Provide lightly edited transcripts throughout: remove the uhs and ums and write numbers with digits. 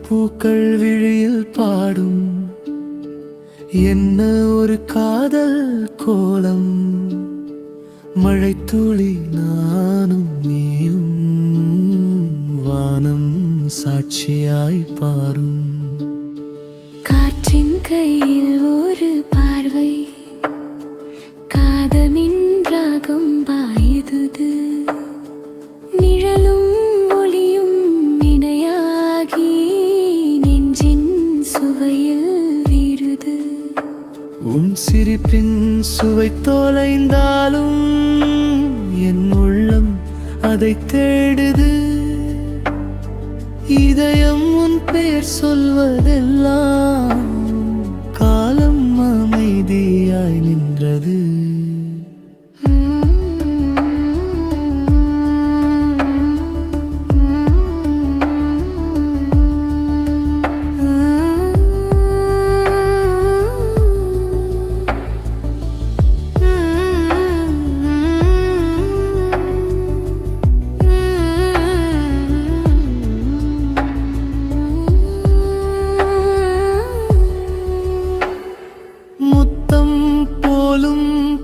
பூக்கள் விழியில் பாடும் என்ன ஒரு காதல் கோலம். மழைத்துளி நானும் நீயும் வானம் சாட்சியாய் பாரும். காற்றின் கையில் ஒரு பார்வை காதமின் ராகம் பாயுது. நிழலும் ஒளியும் இணையாகி நெஞ்சின் சுவையில் வீறுது. உன் சிரிப்பின் சுவை தொலைந்தாலும் என் உள்ளம் அதை தேடுது. இதயம் உன் பேர் சொல்வதெல்லாம் காலம் அமைதியாய் நின்றது.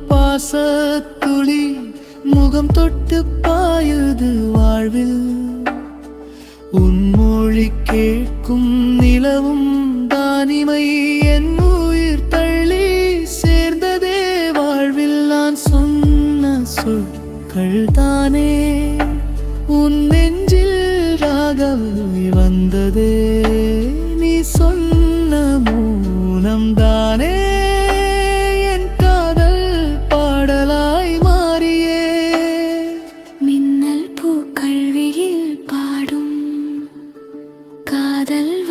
பாசத்துளி முகம் தொட்டு பாயுது வாழ்வில். உன் மொழி கேட்கும் நிலவும் தானிமை என் உயிர் தள்ளி சேர்ந்ததே வாழ்வில். நான் சொன்ன சொற்கள் தானே உன் நெஞ்சில் ராகவை வந்ததே. நீ சொன்ன மௌனம் தானே காதல்